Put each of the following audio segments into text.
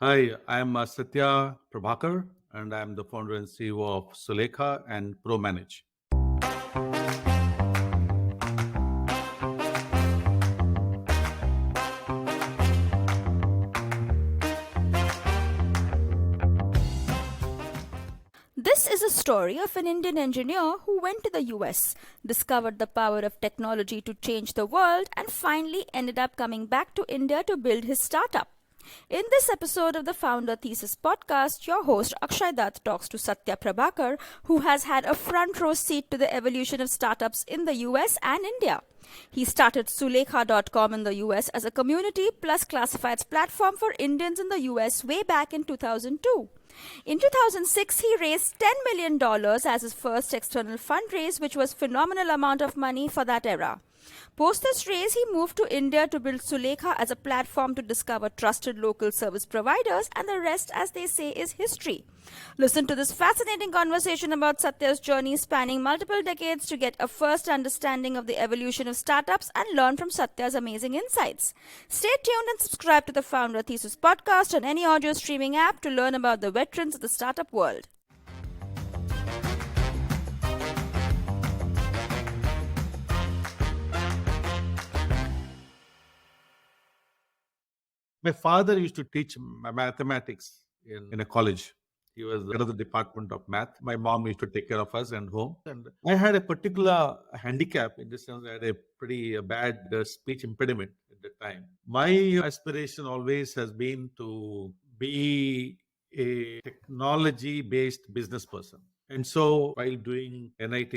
Hi, I'm Satya Prabhakar, and I'm the founder and CEO of Sulekha and ProManage. This is a story of an Indian engineer who went to the US, discovered the power of technology to change the world, and finally ended up coming back to India to build his startup. In this episode of the Founder Thesis podcast, your host Akshay Datt talks to Satya Prabhakar, who has had a front row seat to the evolution of startups in the US and India. He started Sulekha.com in the US as a community plus classifieds platform for Indians in the US way back in 2002. In 2006, he raised $10 million as his first external fundraise, which was a phenomenal amount of money for that era. Post this raise, he moved to India to build Sulekha as a platform to discover trusted local service providers, and the rest, as they say, is history. Listen to this fascinating conversation about Satya's journey spanning multiple decades to get a first understanding of the evolution of startups and learn from Satya's amazing insights. Stay tuned and subscribe to the Founder Thesis podcast on any audio streaming app to learn about the veterans of the startup world. My father used to teach mathematics in a college. He was the head of the department of math. My mom used to take care of us and home. And I had a particular handicap in the sense I had a pretty bad speech impediment at the time. My aspiration always has been to be a technology based business person. And so while doing NIT,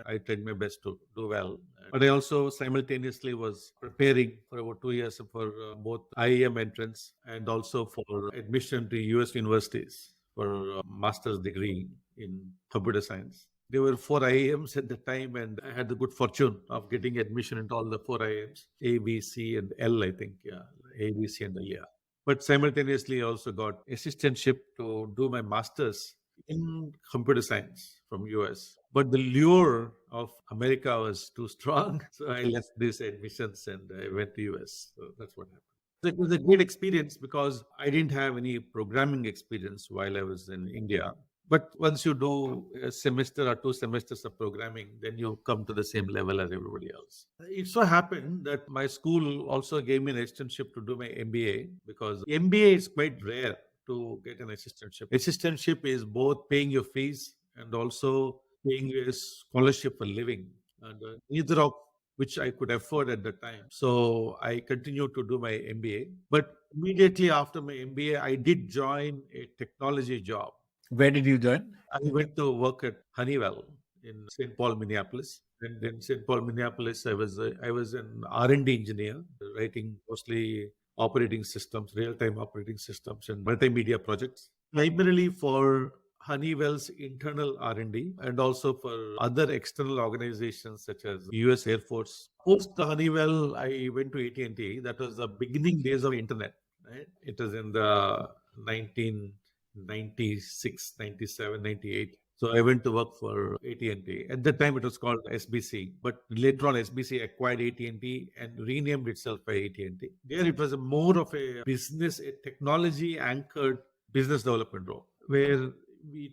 I tried my best to do well. But I also simultaneously was preparing for about 2 years for both IIM entrance and also for admission to US universities for a master's degree in computer science. There were 4 IIMs at the time, and I had the good fortune of getting admission into all the 4 IIMs, A, B, C, and L, I think. Yeah, A, B, C, and the yeah. But simultaneously, I also got assistantship to do my master's in computer science from US. But the lure of America was too strong. So I left these admissions and I went to US. So that's what happened. So it was a great experience because I didn't have any programming experience while I was in India. But once you do a semester or 2 semesters of programming, then you come to the same level as everybody else. It so happened that my school also gave me an externship to do my MBA because MBA is quite rare to get an assistantship. Assistantship is both paying your fees and also paying you a scholarship for living. And neither of which I could afford at the time. So I continued to do my MBA. But immediately after my MBA, I did join a technology job. Where did you join? I went to work at Honeywell in St. Paul, Minneapolis. And in St. Paul, Minneapolis, I was an R&D engineer, writing mostly operating systems, real-time operating systems, and multimedia projects, primarily for Honeywell's internal R&D and also for other external organizations such as US Air Force. Post Honeywell, I went to AT&T. That was the beginning days of internet. Right? It was in the 1996, 97, 98. So I went to work for AT&T. At that time, it was called SBC, but later on, SBC acquired AT&T and renamed itself by AT&T. There, it was more of a business, a technology-anchored business development role, where the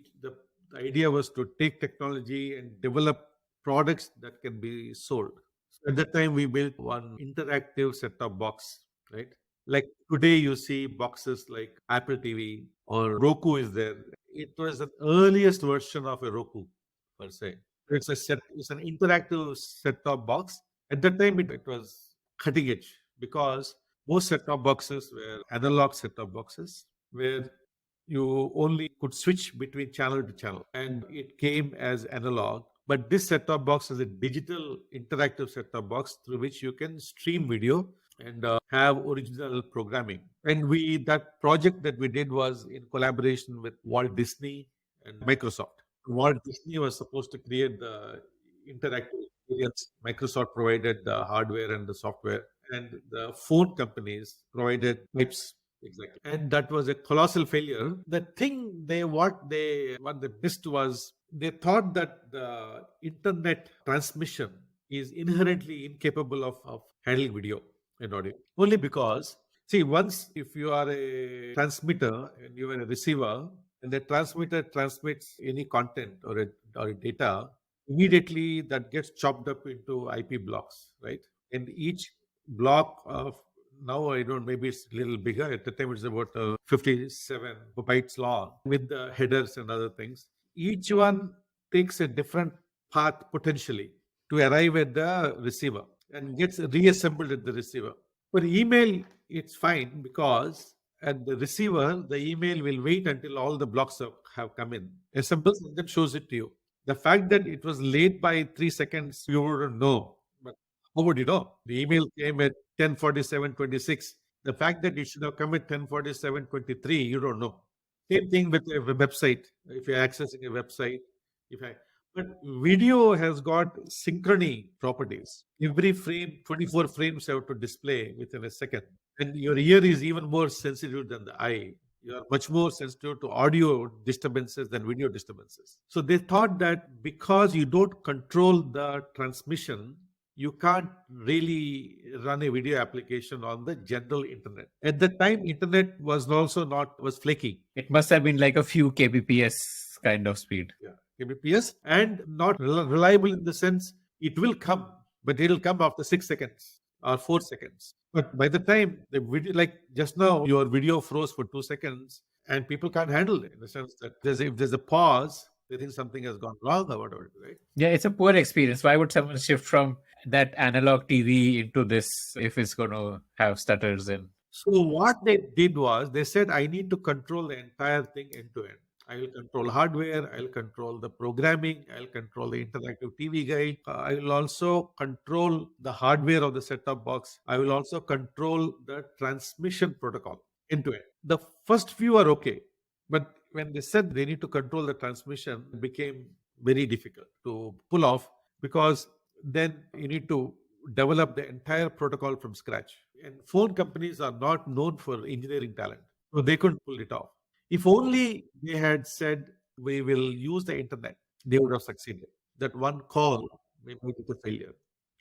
idea was to take technology and develop products that can be sold. So at that time, we built one interactive set-top box, right? Like today, you see boxes like Apple TV or Roku is there. It was an earliest version of a Roku, per se. It's an interactive set-top box. At that time, it was cutting edge because most set-top boxes were analog set-top boxes where you only could switch between channel to channel, and it came as analog. But this set-top box is a digital interactive set-top box through which you can stream video and have original programming. And that project that we did was in collaboration with Walt Disney and Microsoft. Walt Disney was supposed to create the interactive experience. Microsoft provided the hardware and the software, and the phone companies provided types. Exactly. And that was a colossal failure. The thing what they missed was they thought that the internet transmission is inherently incapable of handling video and audio. Only because See, once if you are a transmitter and you are a receiver, and the transmitter transmits any content or a data, immediately that gets chopped up into IP blocks, right? And each block of now I don't maybe it's a little bigger. At the time it's about 57 bytes long with the headers and other things. Each one takes a different path potentially to arrive at the receiver and gets reassembled at the receiver. For email, it's fine because at the receiver, the email will wait until all the blocks have come in, assembles, and then shows it to you. The fact that it was late by 3 seconds, you wouldn't know. But how would you know? The email came at 10:47:26. The fact that it should have come at 10:47:23, you don't know. Same thing with a website. If you're accessing a website, if I but video has got synchrony properties. Every frame, 24 frames have to display within a second. And your ear is even more sensitive than the eye. You are much more sensitive to audio disturbances than video disturbances. So they thought that because you don't control the transmission, you can't really run a video application on the general internet. At the time, internet was flaky. It must have been like a few kbps kind of speed. Yeah, kbps, and not reliable in the sense it will come, but it'll come after 6 seconds or 4 seconds. But by the time the video, like just now, your video froze for 2 seconds, and people can't handle it in the sense that if there's a pause, they think something has gone wrong or whatever, right? Yeah, it's a poor experience. Why would someone shift from that analog TV into this if it's going to have stutters? And so what they did was they said, I need to control the entire thing end to end. I will control hardware, I'll control the programming, I'll control the interactive TV guide. I will also control the hardware of the set-top box. I will also control the transmission protocol end to end. The first few are okay, but when they said they need to control the transmission, it became very difficult to pull off because then you need to develop the entire protocol from scratch. And phone companies are not known for engineering talent, so they couldn't pull it off. If only they had said, we will use the internet, they would have succeeded. That one call may make it a failure.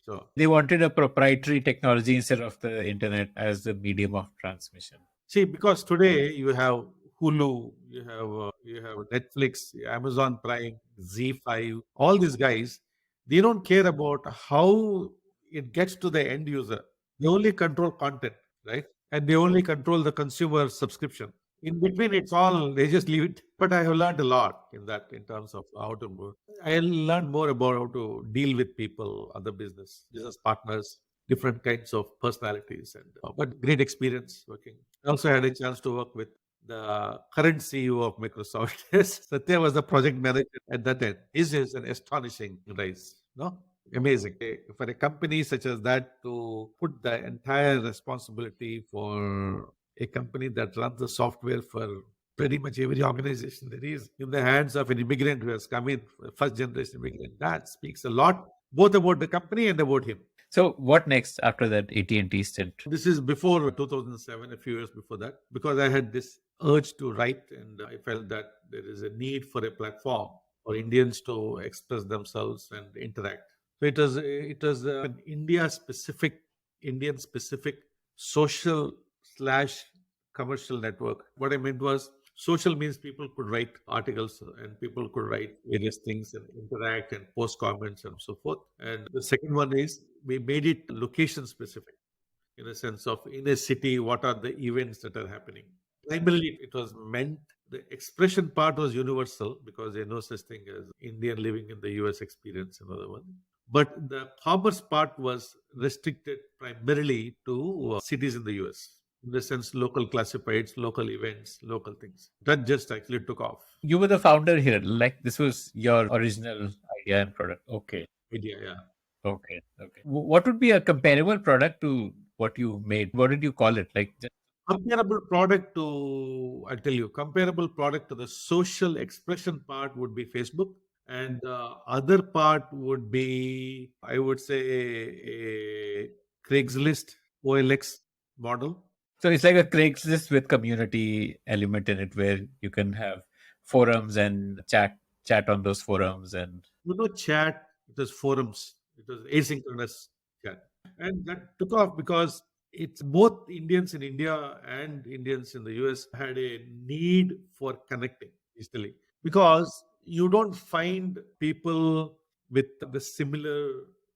So they wanted a proprietary technology instead of the internet as the medium of transmission. See, because today you have Hulu, you have Netflix, Amazon Prime, Z5, all these guys, they don't care about how it gets to the end user. They only control content, right? And they only control the consumer subscription. In between, it's all, they just leave it. But I have learned a lot in terms of how to move. I learned more about how to deal with people, other business partners, different kinds of personalities, but great experience working. I also had a chance to work with the current CEO of Microsoft. Satya was the project manager at that end. His is an astonishing rise. No? Amazing. For a company such as that to put the entire responsibility for a company that runs the software for pretty much every organization there is in the hands of an immigrant who has come in, first generation immigrant, that speaks a lot, both about the company and about him. So what next after that AT&T stint? This is before 2007, a few years before that, because I had this urge to write and I felt that there is a need for a platform for Indians to express themselves and interact. So it was an Indian specific social/commercial network. What I meant was social means people could write articles and people could write various things and interact and post comments and so forth. And the second one is we made it location specific in a sense of in a city, what are the events that are happening. Primarily, it was meant, the expression part was universal because there's no such thing as Indian living in the US experience, another one. But the commerce part was restricted primarily to cities in the US. In the sense, local classifieds, local events, local things. That just actually took off. You were the founder here. Like this was your original idea and product. Okay. Idea, yeah. Okay. What would be a comparable product to what you made? What did you call it? Like comparable product to, I'll tell you, comparable product to the social expression part would be Facebook. And the other part would be, I would say, a Craigslist OLX model. So it's like a Craigslist with community element in it where you can have forums and chat on those forums. And chat, it was forums. It was asynchronous chat. And that took off because it's both Indians in India and Indians in the US had a need for connecting digitally because you don't find people with the similar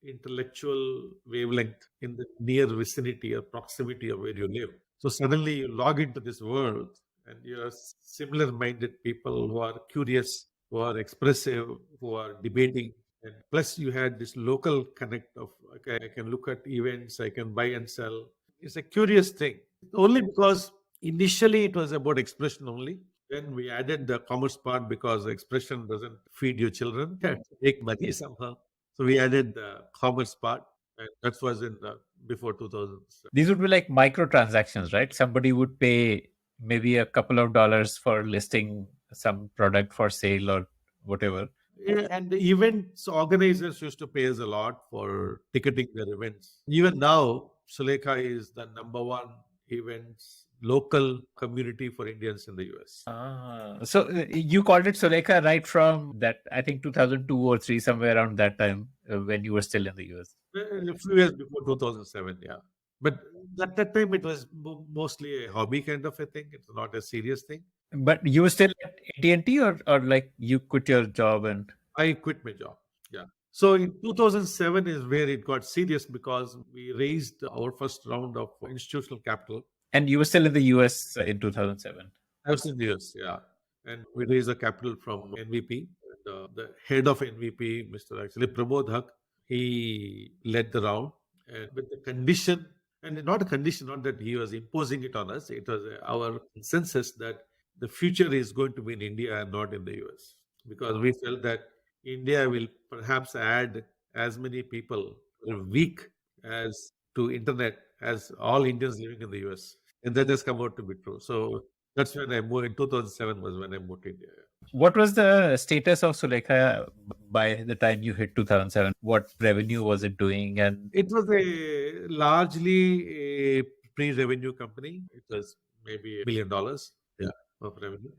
intellectual wavelength in the near vicinity or proximity of where you live. So suddenly you log into this world and you're similar minded people who are curious, who are expressive, who are debating. And plus, you had this local connect of, okay, I can look at events, I can buy and sell. It's a curious thing. Only because initially it was about expression only. Then we added the commerce part because expression doesn't feed your children, it make money somehow. So we added the commerce part, and that was in before 2000. These would be like microtransactions, right? Somebody would pay maybe a couple of dollars for listing some product for sale or whatever. Yeah, and the events organizers used to pay us a lot for ticketing their events. Even now, Sulekha is the number one events local community for Indians in the US. So you called it Sulekha right from that, I think 2002 or 3, somewhere around that time when you were still in the US. A few years before 2007, yeah. But at that time, it was mostly a hobby kind of a thing. It's not a serious thing. But you were still at AT&T or like you quit your job and... I quit my job. Yeah. So in 2007 is where it got serious because we raised our first round of institutional capital. And you were still in the US in 2007. I was in the US, yeah. And we raised the capital from NVP. And, the head of NVP, Mr. Actually Prabhakar, he led the round. And with the condition, and not a condition, not that he was imposing it on us, it was our consensus that the future is going to be in India and not in the US. Because we felt that India will perhaps add as many people per week as to internet as all Indians living in the US. And that has come out to be true. So that's when I moved. In 2007 was when I moved to India. What was the status of Sulekha by the time you hit 2007? What revenue was it doing? And it was largely a pre-revenue company. It was maybe $1 million of revenue.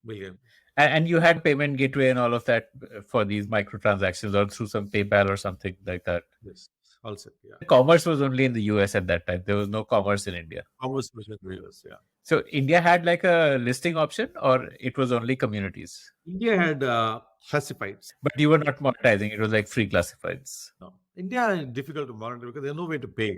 Million. And you had payment gateway and all of that for these microtransactions or through some PayPal or something like that. Yes, also, yeah. Commerce was only in the US at that time. There was no commerce in India. Commerce was in the US, yeah. So India had like a listing option or it was only communities? India had classifieds. But you were not monetizing. It was like free classifieds. No. India is difficult to monitor because there's no way to pay.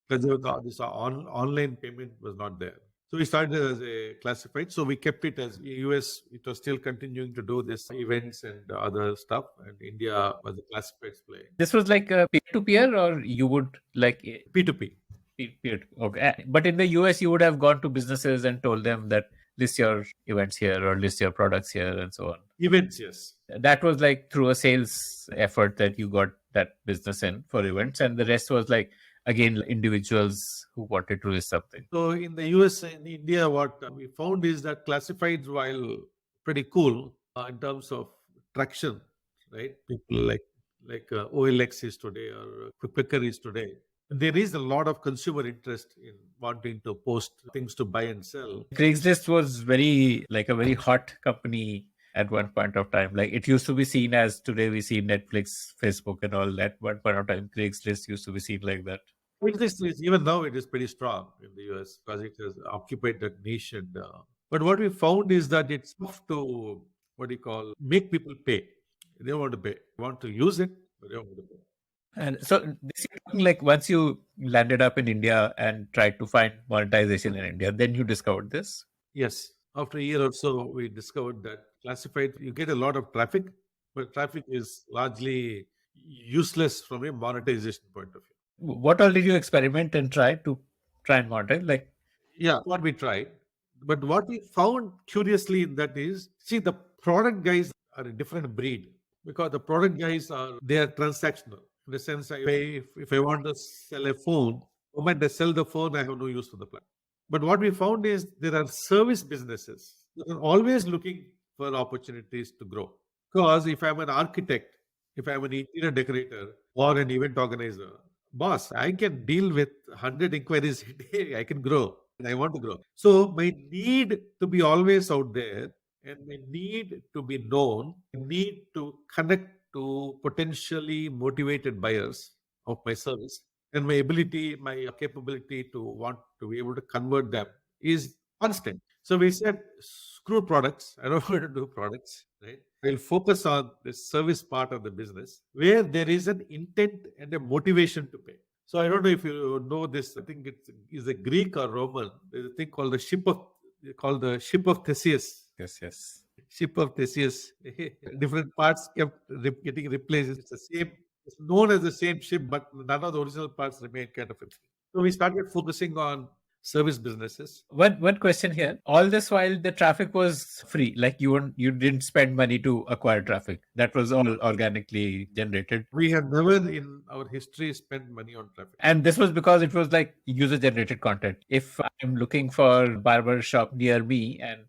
Because this online payment was not there. So we started as a classified. So we kept it as US. It was still continuing to do this events and other stuff. And India was a classifieds play. This was like a peer-to-peer or you would like... P2P. Okay. But in the US, you would have gone to businesses and told them that list your events here or list your products here and so on. Events, yes. That was like through a sales effort that you got that business in for events. And the rest was like, again, individuals who wanted to list something. So in the US and India, what we found is that classifieds, while pretty cool in terms of traction, right? People like OLX is today or Quicker is today. There is a lot of consumer interest in wanting to post things to buy and sell. Craigslist was very hot company at one point of time. Like it used to be seen as today we see Netflix, Facebook and all that. One point of time, Craigslist used to be seen like that. Even now it is pretty strong in the US because it has occupied that niche. But what we found is that it's tough to, make people pay. They want to pay. They want to use it, but they don't want to pay. And so this is like once you landed up in India and tried to find monetization in India, then you discovered this? Yes. After a year or so, we discovered that classified, you get a lot of traffic, but traffic is largely useless from a monetization point of view. What all did you experiment and try and monetize? What we tried. But what we found curiously in that is, the product guys are a different breed because the product guys they are transactional. In the sense, I pay if I want to sell a phone, the moment I sell the phone, I have no use for the plan. But what we found is there are service businesses that are always looking for opportunities to grow. Because if I'm an architect, if I'm an interior decorator or an event organizer, boss, I can deal with 100 inquiries a day. I can grow and I want to grow. So my need to be always out there and my need to be known, need to connect to potentially motivated buyers of my service. And my ability, my capability to want to be able to convert them is constant. So we said, screw products. I don't want to do products, right? I'll focus on the service part of the business where there is an intent and a motivation to pay. So I don't know if you know this. I think it is a Greek or Roman. There's a thing called the ship of Theseus. Yes. Ship of Theseus. Different parts kept getting replaced. It's the same. It's known as the same ship, but none of the original parts remain, kind of a thing. So we started focusing on service businesses. One question here. All this while the traffic was free, like you didn't spend money to acquire traffic. That was all organically generated. We had never in our history spent money on traffic. And this was because it was like user generated content. If I'm looking for barber shop near me and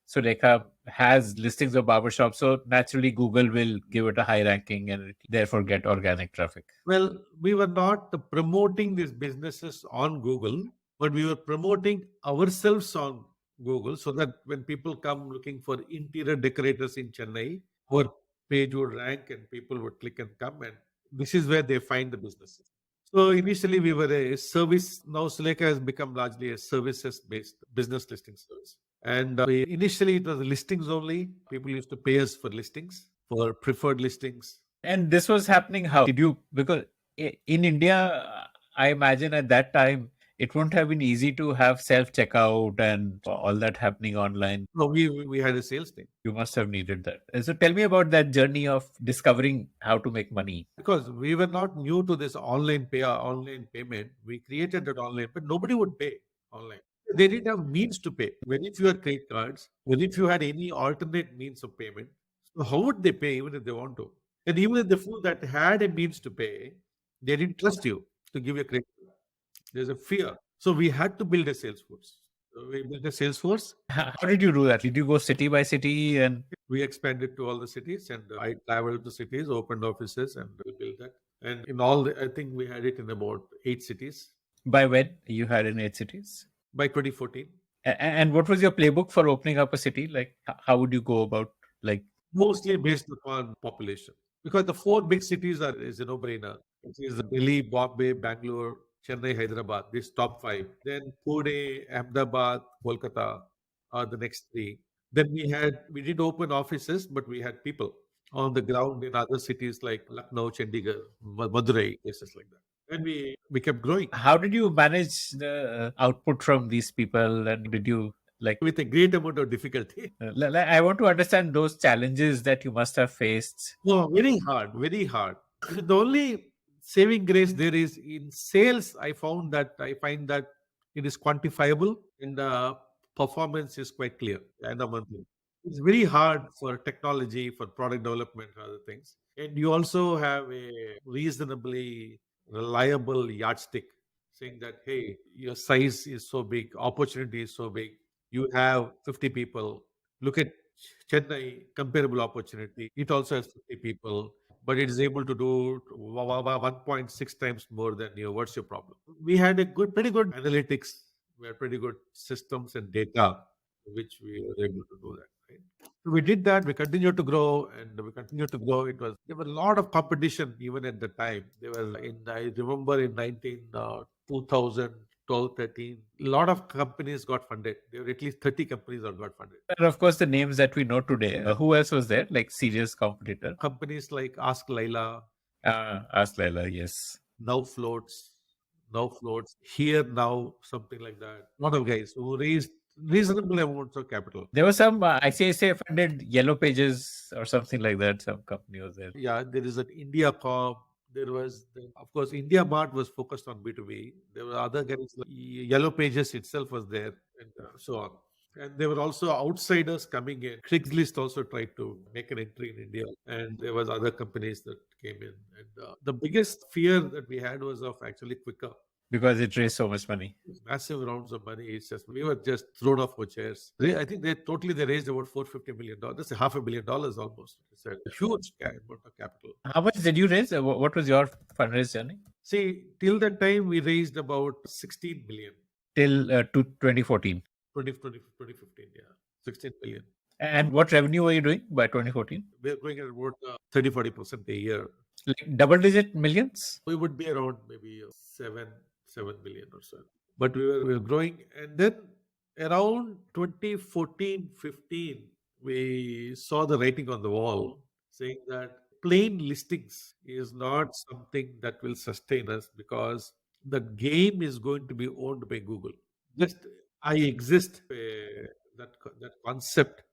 Sulekha has listings of barbershop, so naturally Google will give it a high ranking and therefore get organic traffic. Well, we were not promoting these businesses on Google, but we were promoting ourselves on Google so that when people come looking for interior decorators in Chennai, our page would rank and people would click and come, and this is where they find the businesses. So initially we were a service. Now Sulekha has become largely a services-based business listing service. And initially it was listings only. People used to pay us for listings, for preferred listings. And this was happening how? Because in India, I imagine at that time, it wouldn't have been easy to have self-checkout and all that happening online. No, we had a sales team. You must have needed that. And so tell me about that journey of discovering how to make money. Because we were not new to this online payment. We created that online, but nobody would pay online. They didn't have means to pay. When if you had credit cards, when if you had any alternate means of payment, so how would they pay even if they want to? And even if the people that had a means to pay, they didn't trust you to give you a credit card. There's a fear. So we had to build a sales force. So we built a sales force. How did you do that? Did you go city by city? And we expanded to all the cities, and I traveled to cities, opened offices, and we built that. And in all, I think we had it in about 8 cities. By when you had in 8 cities? By 2014. And what was your playbook for opening up a city? Like, how would you go about, like? Mostly based upon population. Because the 4 big cities is a no-brainer. It is Delhi, Bombay, Bangalore, Chennai, Hyderabad, these top 5. Then Pune, Ahmedabad, Kolkata are the next 3. Then we did open offices, but we had people on the ground in other cities like Lucknow, Chandigarh, Madurai, places like that. And we kept growing. How did you manage the output from these people? And did you with a great amount of difficulty? I want to understand those challenges that you must have faced. Oh, very hard, very hard. The only saving grace there is in sales. I find that it is quantifiable and the performance is quite clear. And it's very hard for technology, for product development, and other things. And you also have a reasonably reliable yardstick saying that, hey, your size is so big, opportunity is so big. You have 50 people. Look at Chennai, comparable opportunity. It also has 50 people, but it is able to do 1.6 times more than you. What's your problem? We had pretty good analytics. We had pretty good systems and data, which we were able to do that. Right? So we did that. We continued to grow, and we continued to grow. There was a lot of competition even at the time. I remember in 2012, 13, a lot of companies got funded. There were at least 30 companies that got funded. And of course, the names that we know today. Who else was there? Like serious competitor? Companies like Ask Laila. Ask Laila, yes. Now Floats, Here Now, something like that. A lot of guys who raised reasonable amounts of capital. There was some ICICI funded Yellow Pages or something like that. Some company was there. Yeah, there is an IndiaCom. There was, of course, India Mart was focused on B2B. There were other guys, like Yellow Pages itself was there, and so on. And there were also outsiders coming in. Craigslist also tried to make an entry in India, and there was other companies that came in. And the biggest fear that we had was of actually Quicker. Because it raised so much money. Massive rounds of money. It's just, we were just thrown off our chairs. I think they raised about $450 million. That's $500 million almost. It's a huge amount of capital. How much did you raise? What was your fundraise journey? See, till that time, we raised about 16 million. Till 2014? 2015, yeah. 16 million. And what revenue were you doing by 2014? We were growing at about 30-40% a year. Like double-digit millions? We would be around maybe 7 million or so. But we were growing. And then around 2014, 15, we saw the writing on the wall saying that plain listings is not something that will sustain us because the game is going to be owned by Google. Just I exist, that concept,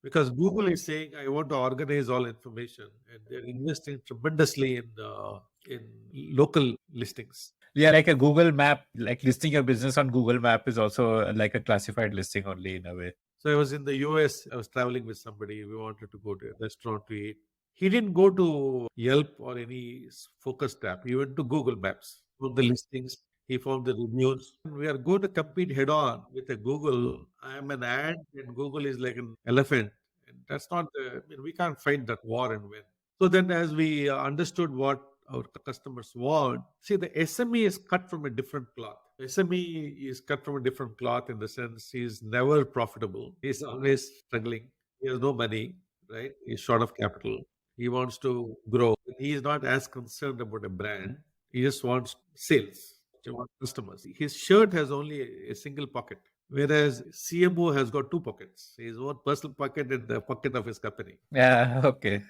because Google is saying I want to organize all information, and they're investing tremendously in local listings. Yeah, like a Google map, like listing your business on Google map is also like a classified listing only in a way. So I was in the US, I was traveling with somebody. We wanted to go to a restaurant to eat. He didn't go to Yelp or any focus tab. He went to Google Maps, found the listings, he found the reviews. We are going to compete head on with a Google. I am an ant, and Google is like an elephant. And that's not the, I mean, we can't fight that war and win. So then, as we understood what our customers want, see, the SME is cut from a different cloth. SME is cut from a different cloth in the sense he's never profitable. He's always struggling. He has no money, right? He's short of capital. He wants to grow. He is not as concerned about a brand. He just wants sales. He wants customers. His shirt has only a single pocket, whereas CMO has got two pockets: his own personal pocket and the pocket of his company. Yeah, okay.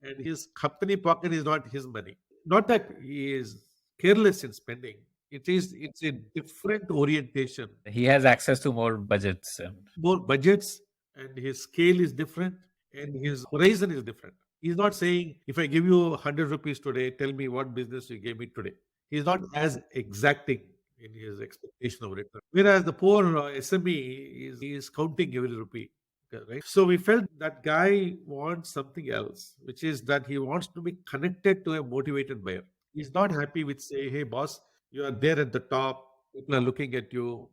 And his company pocket is not his money. Not that he is careless in spending. It's a different orientation, He has access to more budgets. more budgets, and his scale is different, and his horizon is different. He's not saying, if I give you 100 rupees today, tell me what business you gave me today. He's not as exacting in his expectation of return. Whereas the poor SME is counting every rupee. Right? So we felt that guy wants something else, which is that he wants to be connected to a motivated buyer. He's not happy with, say, hey boss, you are there at the top, people are looking at you,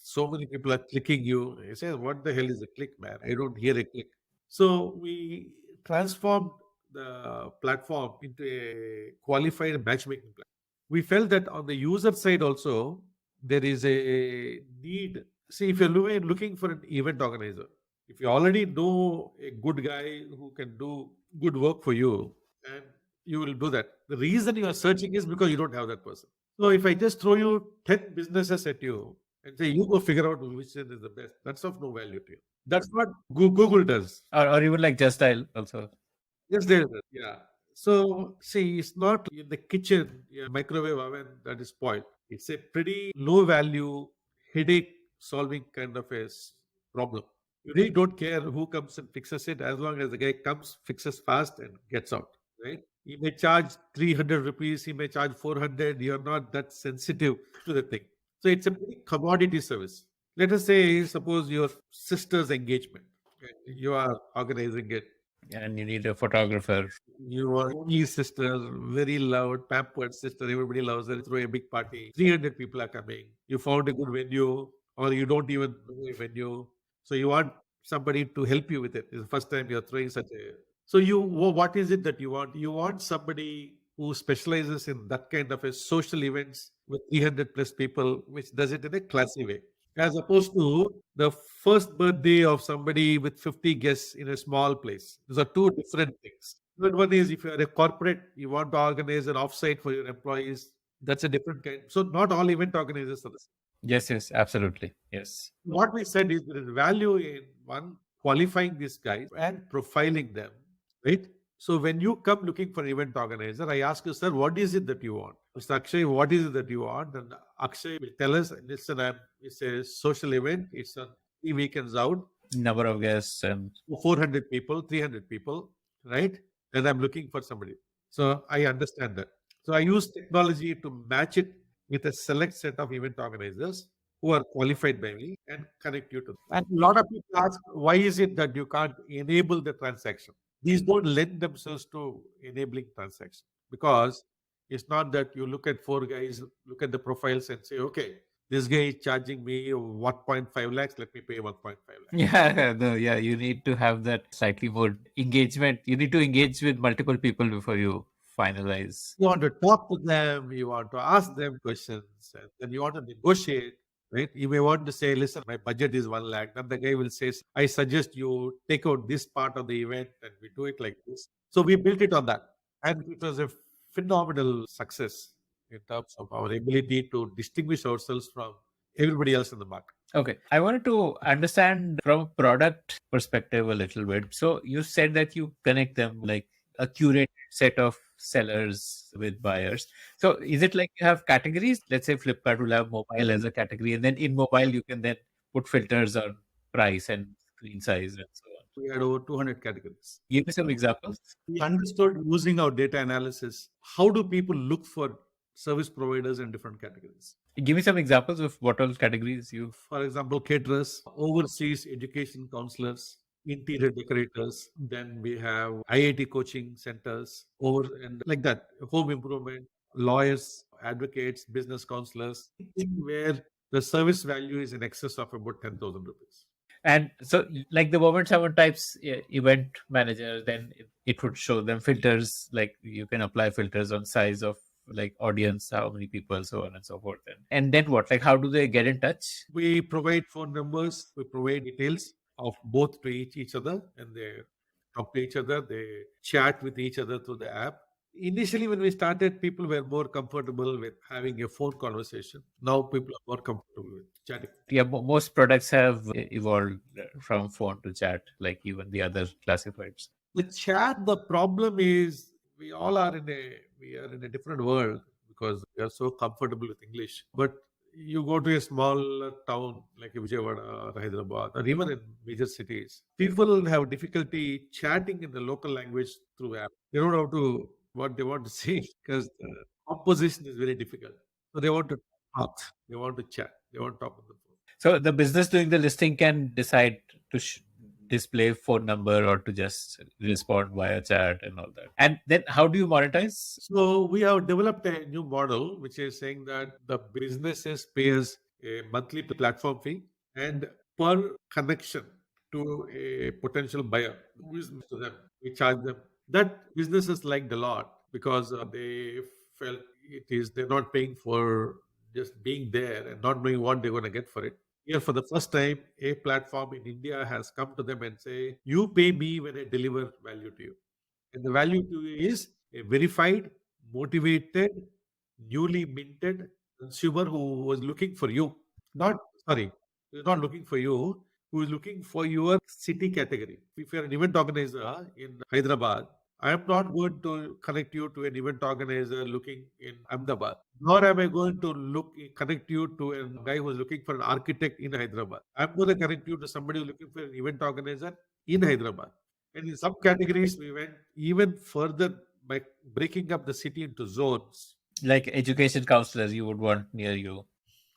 so many people are clicking you. He says, what the hell is a click, man? I don't hear a click. So we transformed the platform into a qualified matchmaking platform. We felt that on the user side also, there is a need. See, if you're looking for an event organizer, if you already know a good guy who can do good work for you, and you will do that. The reason you are searching is because you don't have that person. So if I just throw you 10 businesses at you and say, you go figure out which one is the best, that's of no value to you. That's what Google does. Or even like Just Dial also. Yes, there is. Yeah. So, see, it's not in the kitchen, microwave oven that is spoiled. It's a pretty low value, headache solving kind of a problem. You really don't care who comes and fixes it as long as the guy comes, fixes fast, and gets out. Right? He may charge 300 rupees, he may charge 400. You're not that sensitive to the thing. So, it's a pretty commodity service. Let us say, suppose your sister's engagement, and you are organizing it. And you need a photographer. Your only sister, very loud, pampered sister, everybody loves her, throw a big party. 300 people are coming. You found a good venue, or you don't even know a venue. So you want somebody to help you with it. It's the first time you're throwing such a. So what is it that you want? You want somebody who specializes in that kind of a social events with 300 plus people, which does it in a classy way, as opposed to the first birthday of somebody with 50 guests in a small place. Those are two different things. One is, if you're a corporate, you want to organize an offsite for your employees, that's a different kind. So not all event organizers are the same. Yes, absolutely. Yes. What we said is there is value in one, qualifying these guys and profiling them, right? So when you come looking for an event organizer, I ask you, sir, what is it that you want? Mr. Akshay, what is it that you want? And Akshay will tell us, listen, it's a social event. It's on 3 weekends out. Number of guests and 400 people, 300 people, right? And I'm looking for somebody. So I understand that. So I use technology to match it with a select set of event organizers who are qualified by me and connect you to them. And a lot of people ask, why is it that you can't enable the transaction? These don't lend themselves to enabling transaction, because it's not that you look at 4 guys, look at the profiles and say, okay, this guy is charging me 1.5 lakhs, let me pay 1.5 lakhs. Yeah, you need to have that slightly more engagement. You need to engage with multiple people before you finalize. You want to talk to them, you want to ask them questions, and then you want to negotiate, right? You may want to say, listen, my budget is 1 lakh. Then the guy will say, I suggest you take out this part of the event and we do it like this. So we built it on that. And it was a phenomenal success in terms of our ability to distinguish ourselves from everybody else in the market. Okay. I wanted to understand from a product perspective a little bit. So you said that you connect them like a curated set of sellers with buyers. So is it like you have categories? Let's say Flipkart will have mobile as a category, and then in mobile you can then put filters on price and screen size and so on. We had over 200 categories. Give me some examples. We understood using our data analysis, how do people look for service providers in different categories? Give me some examples of what all categories you. For example, caterers, overseas education counselors, interior decorators. Then we have IIT coaching centers, and like that, home improvement, lawyers, advocates, business counselors, anything where the service value is in excess of about 10,000 rupees. And so, like the moment someone types event manager, then it would show them filters, like you can apply filters on size of like audience, how many people, so on and so forth. And then what? Like, how do they get in touch? We provide phone numbers, we provide details of both to each other, and they talk to each other, they chat with each other through the app. Initially, when we started, people were more comfortable with having a phone conversation. Now, people are more comfortable with chatting. Yeah, most products have evolved from phone to chat, like even the other classifieds. With chat, the problem is we all are in a different world because we are so comfortable with English. But you go to a small town like Vijayawada or Hyderabad or even in major cities, people have difficulty chatting in the local language through app. They don't know what they want to say because the composition is very difficult. So they want to talk, they want to chat, they want to talk on the phone. So the business doing the listing can decide to display phone number or to just respond via chat and all that. And then how do you monetize? So we have developed a new model which is saying that the businesses pays a monthly platform fee and per connection to a potential buyer who is to them, we charge them. That businesses liked a lot because they felt they're not paying for just being there and not knowing what they're going to get for it. Here, for the first time, a platform in India has come to them and say, you pay me when I deliver value to you. And the value to you is a verified, motivated, newly minted consumer who was looking for you. Who's not looking for you, who is looking for your city category. If you're an event organizer in Hyderabad, I am not going to connect you to an event organizer looking in Ahmedabad, nor am I going to connect you to a guy who is looking for an architect in Hyderabad. I'm going to connect you to somebody who's looking for an event organizer in Hyderabad. And in some categories, we went even further by breaking up the city into zones. Like education counselors you would want near you.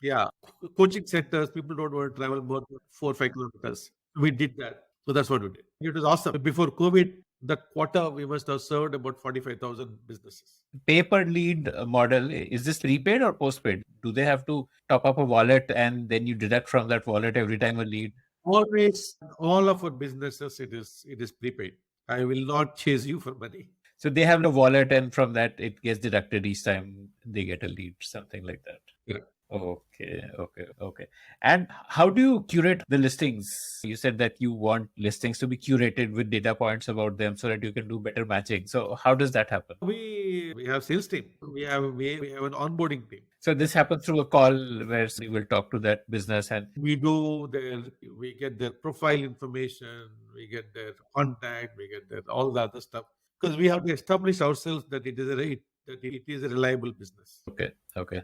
Yeah, coaching centers, people don't want to travel more than 4 or 5 kilometers. We did that. So that's what we did. It was awesome. Before COVID, that quarter, we must have served about 45,000 businesses. Pay per lead model, is this prepaid or postpaid? Do they have to top up a wallet and then you deduct from that wallet every time a lead? Always, all of our businesses, it is prepaid. I will not chase you for money. So they have a wallet and from that it gets deducted each time they get a lead, something like that. Yeah. Okay. And how do you curate the listings? You said that you want listings to be curated with data points about them so that you can do better matching. So how does that happen? We have sales team. We have an onboarding team. So this happens through a call where we will talk to that business and we get their profile information, we get their contact, we get all the other stuff. Because we have to establish ourselves that it is a reliable business. Okay.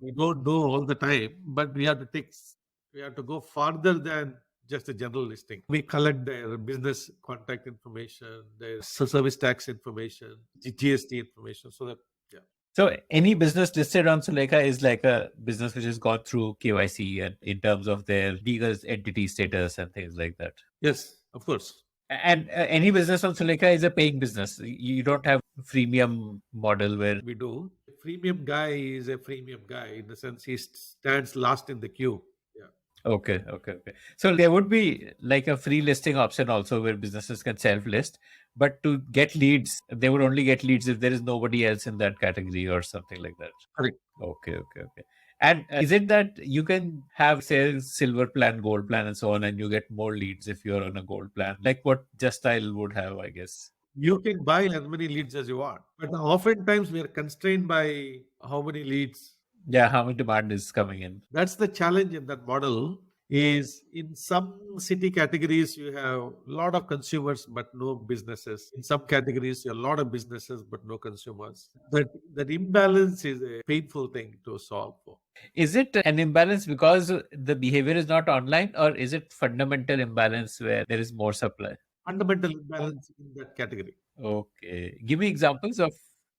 We don't know all the time, but we have to go farther than just a general listing. We collect their business contact information, their service tax information, GST information, so that, yeah. So any business listed on Sulekha is like a business which has gone through KYC and in terms of their legal entity status and things like that. Yes, of course. And any business on Sulekha is a paying business. You don't have freemium model where we do. Freemium guy is a freemium guy in the sense he stands last in the queue. Yeah. Okay. So there would be like a free listing option also where businesses can self-list, but to get leads, they would only get leads if there is nobody else in that category or something like that. Correct. Okay. And is it that you can have, say, silver plan, gold plan, and so on, and you get more leads if you're on a gold plan, like what Just Style would have, I guess? You can buy as many leads as you want. But oftentimes we are constrained by how many leads. Yeah, how much demand is coming in? That's the challenge in that model is in some city categories you have a lot of consumers but no businesses. In some categories you have a lot of businesses but no consumers. That imbalance is a painful thing to solve for. Is it an imbalance because the behavior is not online, or is it fundamental imbalance where there is more supply? Fundamental imbalance in that category. Okay. Give me examples of.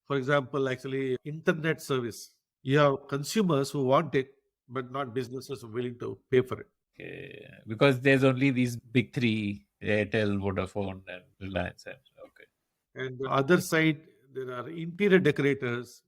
For example, actually internet service. You have consumers who want it, but not businesses who are willing to pay for it. Okay. Because there's only these big three, Airtel, Vodafone, and Reliance. Okay. And the other side, there are interior decorators.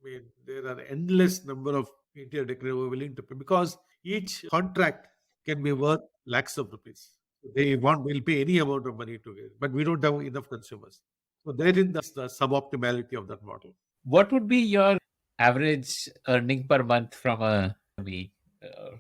I mean, there are endless number of interior decorators who are willing to pay because each contract can be worth lakhs of rupees. Will pay any amount of money to it, but we don't have enough consumers. So therein the suboptimality of that model. What would be your average earning per month from a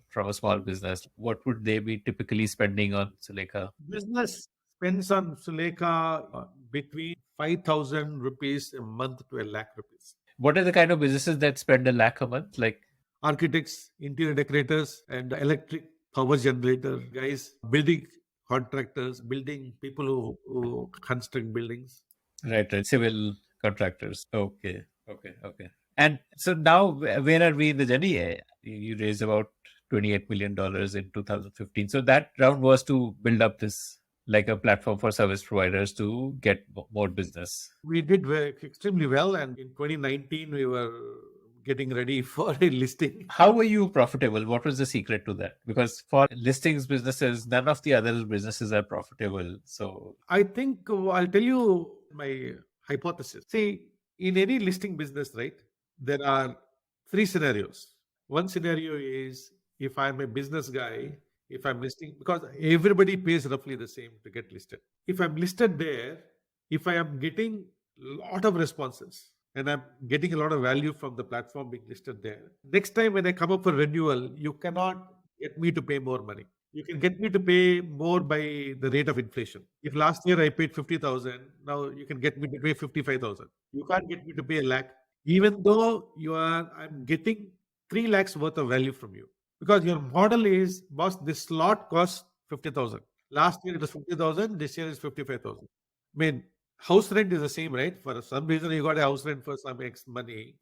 from a small business? What would they be typically spending on Sulekha? Business spends on Sulekha between 5,000 rupees a month to a lakh rupees. What are the kind of businesses that spend a lakh a month? Like Architects, interior decorators, and electric power generator guys, building contractors, building people who construct buildings. right, civil contractors. Okay. And so now, where are we in the journey? You raised about $28 million in 2015. So that round was to build up this like a platform for service providers to get more business. We did extremely well, and in 2019 we were getting ready for a listing. How were you profitable? What was the secret to that? Because for listings businesses, none of the other businesses are profitable. So I think I'll tell you my hypothesis. See, in any listing business, right, there are three scenarios. One scenario is if I'm a business guy, if I'm listing, because everybody pays roughly the same to get listed. If I'm listed there, if I am getting a lot of responses and I'm getting a lot of value from the platform being listed there, next time when I come up for renewal, you cannot get me to pay more money. You can get me to pay more by the rate of inflation. If last year I paid 50,000, now you can get me to pay 55,000. You can't get me to pay a lakh, even though I'm getting 3 lakhs worth of value from you. Because your model is, boss, this slot costs 50,000. Last year it was 50,000, this year is 55,000. I mean, house rent is the same, right? For some reason you got a house rent for some X money.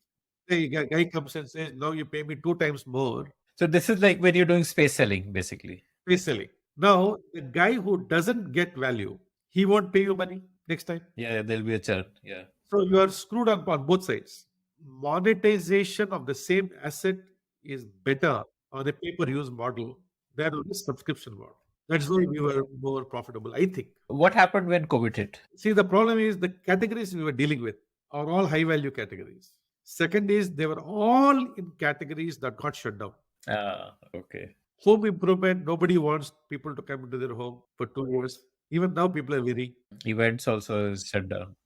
The guy comes and says, no, you pay me 2 times more. so this is like when you're doing space selling, basically. Space selling. Now, the guy who doesn't get value, he won't pay you money next time. Yeah, there'll be a churn. Yeah. So you are screwed up on both sides. Monetization of the same asset is better on a pay-per-use model than on a subscription model. That's why we were more profitable, I think. What happened when COVID hit? See, the problem is the categories we were dealing with are all high-value categories. Second is they were all in categories that got shut down. Okay. Home improvement, nobody wants people to come into their home for 2 years. Even now, people are weary. Events also is shut down.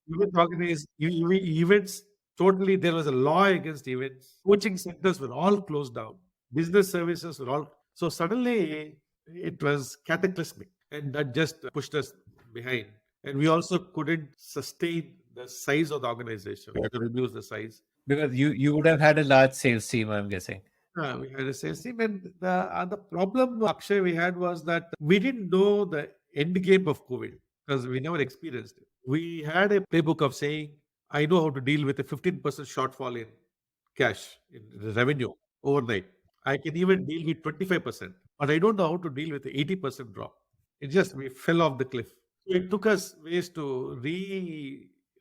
Events, totally, there was a law against events. Coaching centers were all closed down. Business services were all. So suddenly, it was cataclysmic. And that just pushed us behind. And we also couldn't sustain the size of the organization. We had to reduce the size. Because you would have had a large sales team, I'm guessing. We had a sales team, and the problem, Akshay, we had was that we didn't know the end game of COVID because we never experienced it. We had a playbook of saying, I know how to deal with a 15% shortfall in cash, in revenue overnight. I can even deal with 25%, but I don't know how to deal with the 80% drop. We fell off the cliff. So it took us ways to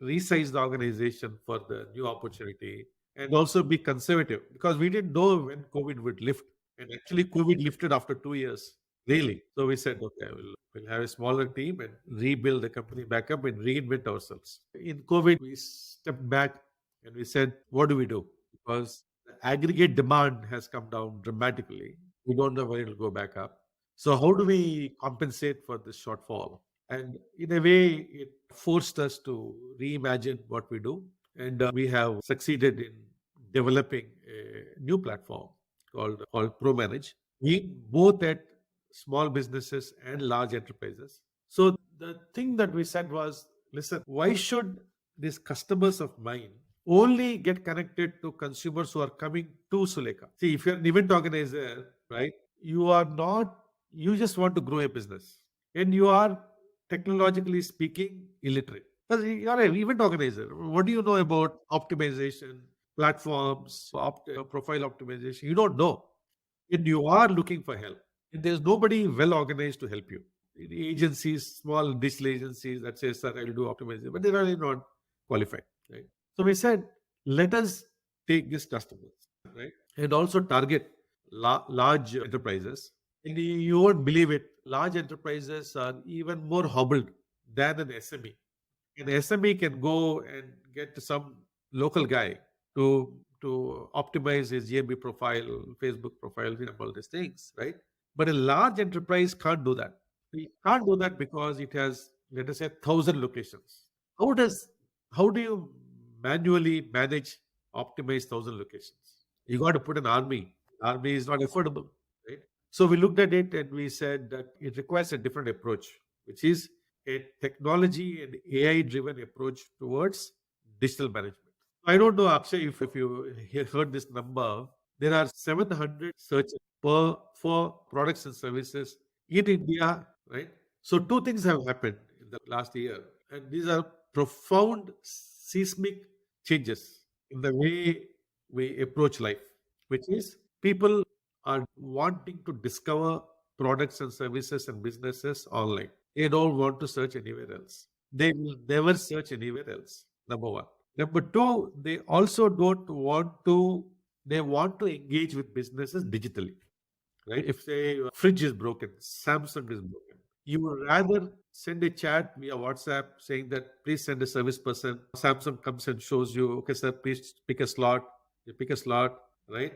resize the organization for the new opportunity and also be conservative because we didn't know when COVID would lift. And actually, COVID lifted after 2 years, really. So we said, okay, we'll have a smaller team and rebuild the company back up and reinvent ourselves. In COVID, we stepped back and we said, what do we do? Because the aggregate demand has come down dramatically. We don't know when it'll go back up. So how do we compensate for this shortfall? And in a way, it forced us to reimagine what we do. And we have succeeded in developing a new platform called ProManage, both at small businesses and large enterprises. So the thing that we said was, listen, why should these customers of mine only get connected to consumers who are coming to Sulekha? See, if you're an event organizer, right, you are not, you just want to grow a business and you are technologically speaking illiterate. Because you're an event organizer. What do you know about optimization, platforms, profile optimization? You don't know. And you are looking for help. And there's nobody well organized to help you. Agencies, small digital agencies that say, sir, I'll do optimization, but they're really not qualified. Right? So we said, let us take these customers, right? And also target large enterprises. And you won't believe it, large enterprises are even more hobbled than an SME. An SME can go and get some local guy to optimize his GMB profile, Facebook profile, all these things, right? But a large enterprise can't do that. We can't do that because it has, let us say, 1,000 locations. How do you manually manage, optimize 1,000 locations? You got to put an army. Army is not affordable, right? So we looked at it and we said that it requires a different approach, which is a technology and AI-driven approach towards digital management. I don't know, Akshay, if you heard this number. There are 700 searches for products and services in India, right? So two things have happened in the last year, and these are profound seismic changes in the way we approach life, which is people are wanting to discover products and services and businesses online. They don't want to search anywhere else. They will never search anywhere else. Number one. Number two, they also don't want to, they want to engage with businesses digitally. Right? If say your fridge is broken, Samsung is broken, you would rather send a chat via WhatsApp saying that please send a service person. Samsung comes and shows you, okay, sir, please pick a slot. You pick a slot, right?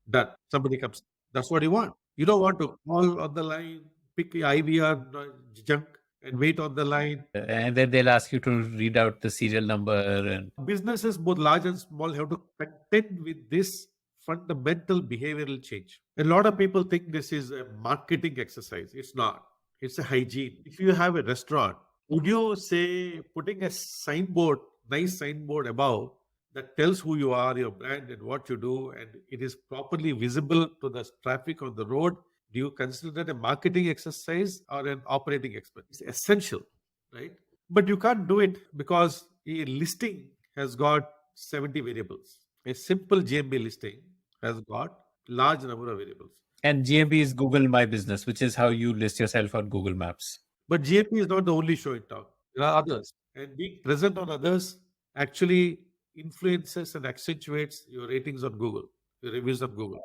Done. Somebody comes. That's what you want. You don't want to call on the line, pick the IVR junk and wait on the line. And then they'll ask you to read out the serial number. And businesses, both large and small, have to contend with this fundamental behavioral change. A lot of people think this is a marketing exercise. It's not. It's a hygiene. If you have a restaurant, would you say putting a signboard, nice signboard above that tells who you are, your brand, and what you do, and it is properly visible to the traffic on the road? Do you consider that a marketing exercise or an operating expense? It's essential, right? But you can't do it because a listing has got 70 variables. A simple GMB listing has got large number of variables. And GMB is Google My Business, which is how you list yourself on Google Maps. But GMB is not the only show in town. There are others. And being present on others actually influences and accentuates your ratings on Google, your reviews on Google.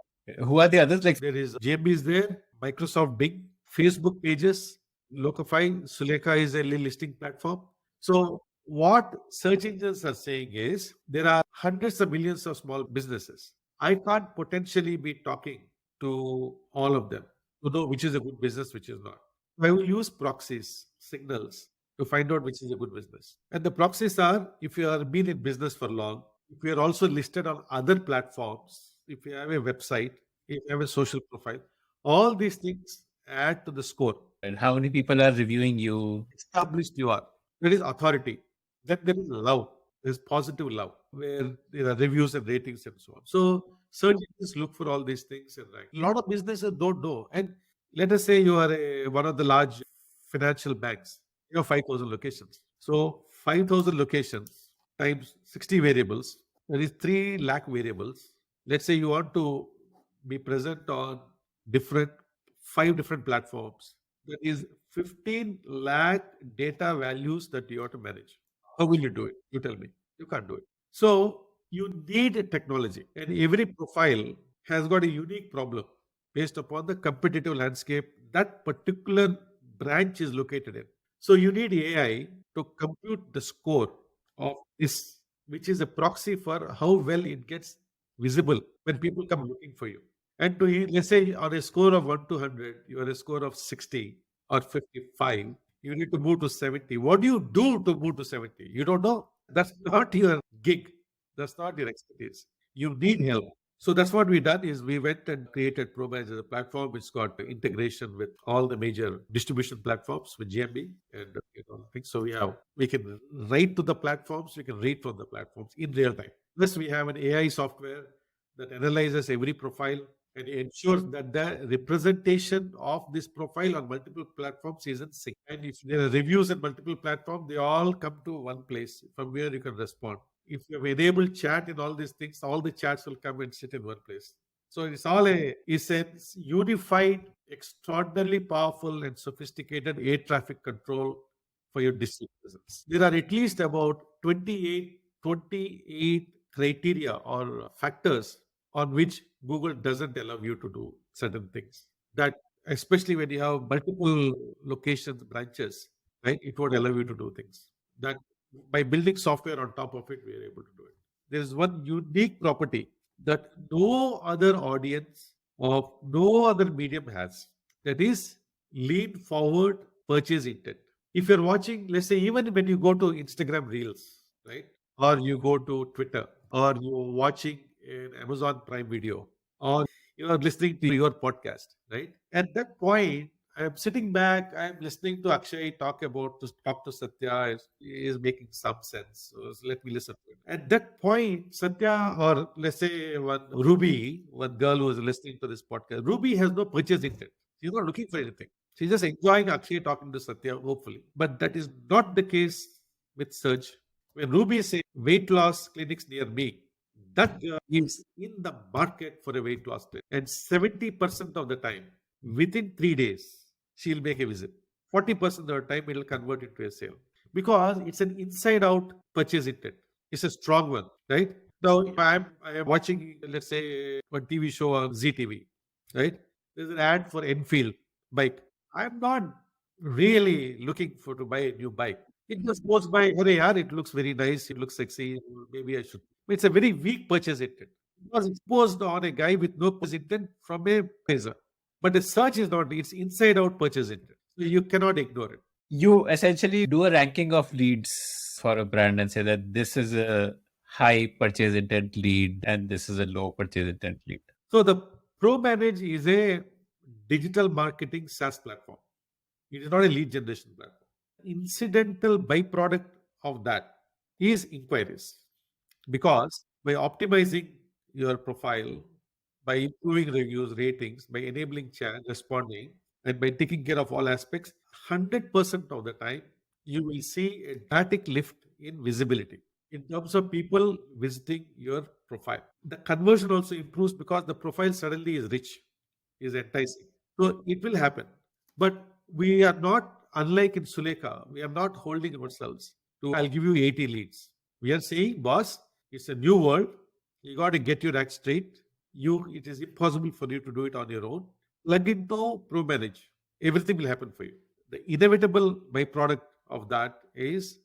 Who are the others? Like there is GMB is there, Microsoft Bing, Facebook Pages, Locify, Sulekha is a listing platform. So what search engines are saying is there are hundreds of millions of small businesses. I can't potentially be talking to all of them to know which is a good business, which is not. I will use proxies, signals to find out which is a good business. And the proxies are, if you have been in business for long, if you are also listed on other platforms, if you have a website, if you have a social profile, all these things add to the score. And how many people are reviewing you? Established you are. There is authority. Then there is love. There is positive love, where there are reviews and ratings and so on. So search engines look for all these things and rank. A lot of businesses don't know. And let us say you are one of the large financial banks. You have 5,000 locations. So 5,000 locations times 60 variables. There is 3 lakh variables. Let's say you want to be present on 5 different platforms. That is 15 lakh data values that you have to manage. How will you do it? You tell me. You can't do it. So you need a technology, and every profile has got a unique problem based upon the competitive landscape that particular branch is located in. So you need AI to compute the score of this, which is a proxy for how well it gets visible when people come looking for you. And let's say on a score of 1 to 100, you are a score of 60 or 55, you need to move to 70. What do you do to move to 70? You don't know. That's not your gig. That's not your expertise. You need help. So that's what we done is we went and created ProManage as a platform which got integration with all the major distribution platforms with GMB. And things. So we can write to the platforms, we can read from the platforms in real time. Plus, we have an AI software that analyzes every profile and ensures that the representation of this profile on multiple platforms is in sync. And if there are reviews on multiple platforms, they all come to one place from where you can respond. If you have enabled chat and all these things, all the chats will come and sit in one place. So it's all a unified, extraordinarily powerful and sophisticated air traffic control for your digital presence. There are at least about 28 criteria or factors on which Google doesn't allow you to do certain things. That especially when you have multiple locations, branches, right? It won't allow you to do things. That by building software on top of it, we are able to do it. There is one unique property that no other audience of no other medium has. That is lean forward purchase intent. If you're watching, let's say, even when you go to Instagram Reels, right? Or you go to Twitter, or you're watching an Amazon Prime Video, or you are listening to your podcast, right? At that point, I'm sitting back, I'm listening to Akshay talk to Satya, is making some sense. So let me listen to it. At that point, Satya, or let's say one girl who is listening to this podcast, Ruby has no purchase intent. She's not looking for anything. She's just enjoying Akshay talking to Satya, hopefully. But that is not the case with search. When Ruby says weight loss clinics near me, that girl is in the market for a weight loss clinic. And 70% of the time, within 3 days, she'll make a visit. 40% of the time, it'll convert into a sale. Because it's an inside-out purchase intent. It's a strong one, right? Now, if I am watching, let's say, one TV show on ZTV, right? There's an ad for Enfield bike. I'm not really looking to buy a new bike. It just goes by, oh yeah, it looks very nice, it looks sexy, maybe I should. It's a very weak purchase intent. It was exposed on a guy with no purchase intent from a appraiser. But the search is not, it's inside out purchase intent. So you cannot ignore it. You essentially do a ranking of leads for a brand and say that this is a high purchase intent lead and this is a low purchase intent lead. So the ProManage is a digital marketing SaaS platform. It is not a lead generation platform. Incidental byproduct of that is inquiries. Because by optimizing your profile, by improving reviews, ratings, by enabling chat, responding, and by taking care of all aspects, 100% of the time, you will see a dramatic lift in visibility in terms of people visiting your profile. The conversion also improves because the profile suddenly is rich, is enticing. So it will happen. But we are not, unlike in Sulekha, we are not holding ourselves to, I'll give you 80 leads. We are saying, boss, it's a new world. You got to get your act straight. It is impossible for you to do it on your own. Plug into ProManage. Everything will happen for you. The inevitable byproduct of that is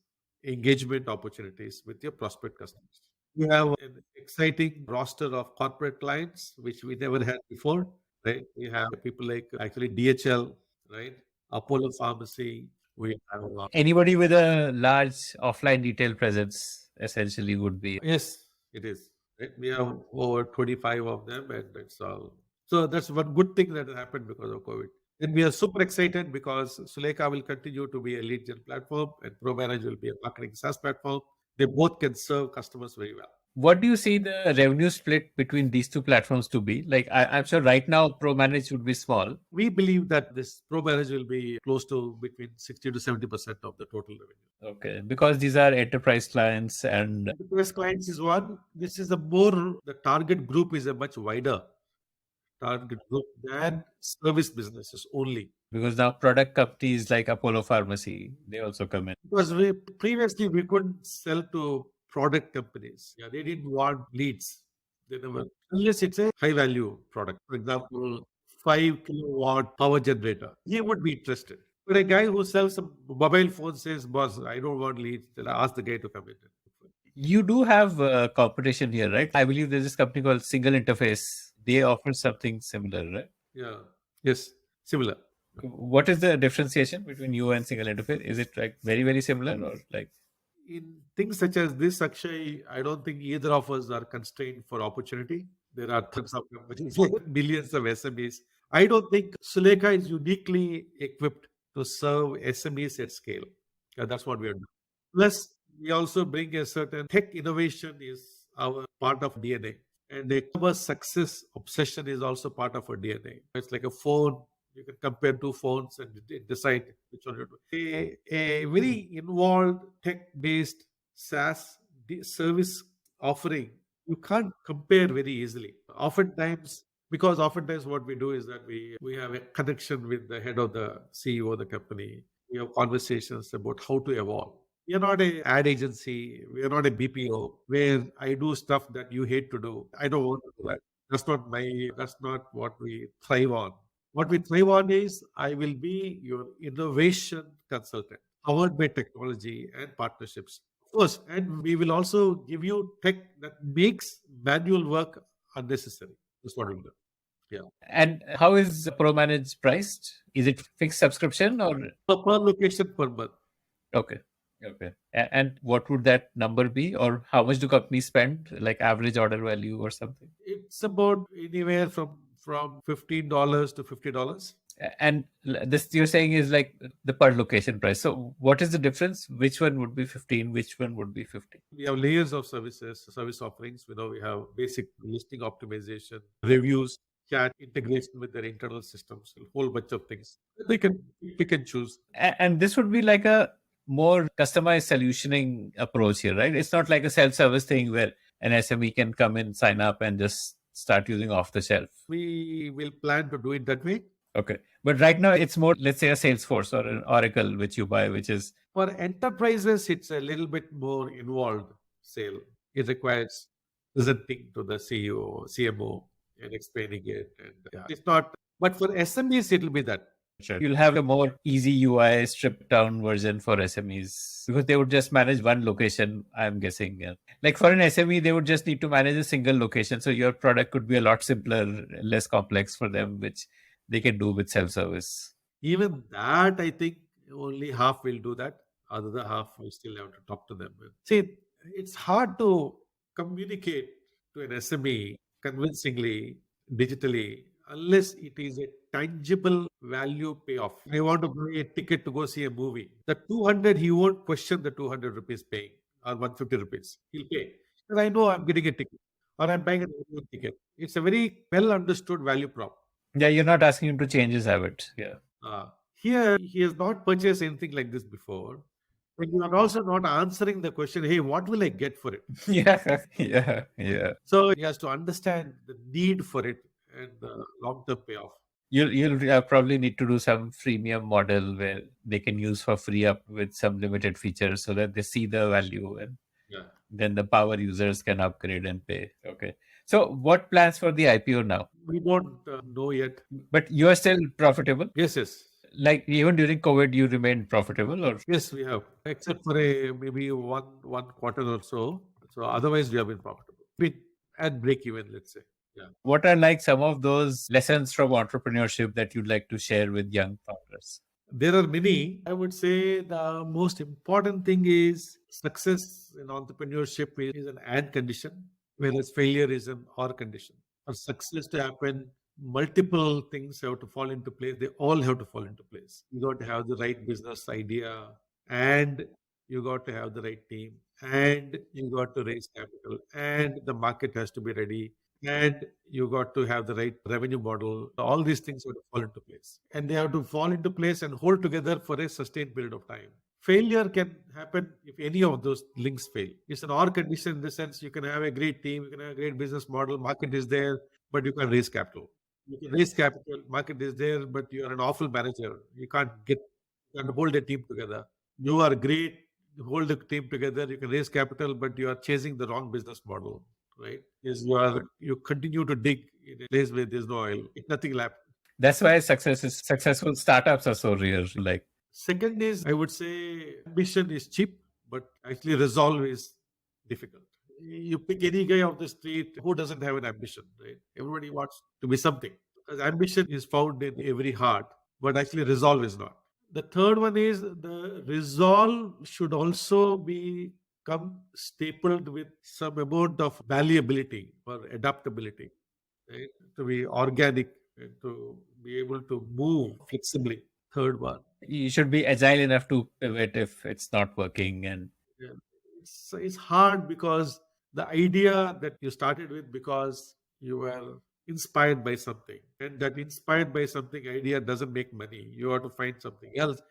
engagement opportunities with your prospect customers. You have an exciting roster of corporate clients, which we never had before, right? We have people like actually DHL, right? Apollo Pharmacy. We have anybody with a large offline retail presence essentially would be. Yes, it is. Right? We have over 25 of them, and that's all. So that's one good thing that happened because of COVID. And we are super excited because Sulekha will continue to be a lead gen platform and ProManage will be a marketing SaaS platform. They both can serve customers very well. What do you see the revenue split between these two platforms to be? Like, I'm sure right now ProManage would be small. We believe that this ProManage will be close to between 60 to 70% of the total revenue. Okay, because these are enterprise clients and... Enterprise clients is one. This is the target group is a much wider target group than service businesses only. Because now product companies like Apollo Pharmacy, they also come in. Because previously we couldn't sell to product companies. Yeah, they didn't want leads. They never, unless it's a high value product. For example, 5 kilowatt power generator. He would be interested. But a guy who sells a mobile phone says, boss, I don't want leads. Then I ask the guy to come in. You do have competition here, right? I believe there's this company called Single Interface. They offer something similar, right? Yeah. Yes. Similar. What is the differentiation between you and Single Interface? Is it like very, very similar or like? In things such as this, Akshay, I don't think either of us are constrained for opportunity. There are tons of companies, millions of SMEs. I don't think Sulekha is uniquely equipped to serve SMEs at scale. That's what we are doing. Plus, we also bring a certain tech innovation is our part of DNA. And the customer success obsession is also part of our DNA. It's like a phone. You can compare two phones and decide which one you do. A very involved tech-based SaaS service offering, you can't compare very easily. Oftentimes what we do is that we have a connection with the head of the CEO of the company. We have conversations about how to evolve. We are not an ad agency. We are not a BPO where I do stuff that you hate to do. I don't want to do that. That's not what we thrive on. What we thrive on is I will be your innovation consultant, powered by technology and partnerships. Of course, and we will also give you tech that makes manual work unnecessary. That's what we do. Yeah. And how is ProManage priced? Is it fixed subscription or Per location per month. okay? Okay. And what would that number be, or how much do companies spend, like average order value or something? It's about anywhere from $15 to $50. And this you're saying is like the per location price. So what is the difference? Which one would be 15? Which one would be 50? We have layers of service offerings. We have basic listing optimization, reviews, chat integration with their internal systems, a whole bunch of things. They can pick and choose. And this would be like a more customized solutioning approach here, right? It's not like a self-service thing where an SME can come in, sign up, and just start using off the shelf. We will plan to do it that way. Okay. But right now it's more, let's say, a Salesforce or an Oracle, which you buy, which is... For enterprises, it's a little bit more involved sale. It requires presenting to the CEO, CMO, and explaining it. And it's not, but for SMEs, it'll be that. Sure. You'll have a more easy UI, stripped down version for SMEs because they would just manage one location, I'm guessing. Yeah. Like for an SME, they would just need to manage a single location. So your product could be a lot simpler, less complex for them, which they can do with self-service. Even that, I think only half will do that. Other half will still have to talk to them. See, it's hard to communicate to an SME convincingly, digitally, unless it is a tangible value payoff. I want to buy a ticket to go see a movie. The 200, he won't question the 200 rupees paying or 150 rupees. He'll pay. Because I know I'm getting a ticket or I'm buying a ticket. It's a very well understood value prop. Yeah, you're not asking him to change his habits. Yeah. Here, he has not purchased anything like this before. And you are also not answering the question, hey, what will I get for it? Yeah. So he has to understand the need for it and the long-term payoff. You'll probably need to do some freemium model where they can use for free up with some limited features so that they see the value and then the power users can upgrade and pay. Okay. So what plans for the IPO now? We don't know yet. But you are still profitable? Yes. Like even during COVID, you remained profitable? Or yes, we have, except for maybe one quarter or so. So otherwise, we have been profitable. Been at break even, let's say. Yeah. What are like some of those lessons from entrepreneurship that you'd like to share with young founders? There are many. I would say the most important thing is success in entrepreneurship is an and condition, whereas failure is an or condition. For success to happen, multiple things have to fall into place. They all have to fall into place. You got to have the right business idea, and you got to have the right team, and you got to raise capital, and the market has to be ready, and you got to have the right revenue model. All these things have to fall into place, and they have to fall into place and hold together for a sustained period of time. Failure can happen if any of those links fail. It's an or condition in the sense you can have a great team, you can have a great business model, market is there, but you can't raise capital. You can raise capital, market is there, but you are an awful manager. You can't hold a team together. You are great, you hold the team together, you can raise capital, but you are chasing the wrong business model, right? You continue to dig in a place where there's no oil. Nothing will happen. That's why successful startups are so rare. Like second is, I would say ambition is cheap, but actually resolve is difficult. You pick any guy off the street who doesn't have an ambition, right? Everybody wants to be something. Because ambition is found in every heart, but actually resolve is not. The third one is the resolve should also become stapled with some amount of malleability or adaptability, right? To be organic and to be able to move flexibly. third one. You should be agile enough to pivot if it's not working. And Yeah. It's hard because the idea that you started with because you were inspired by something, and that inspired by something idea doesn't make money. You have to find something else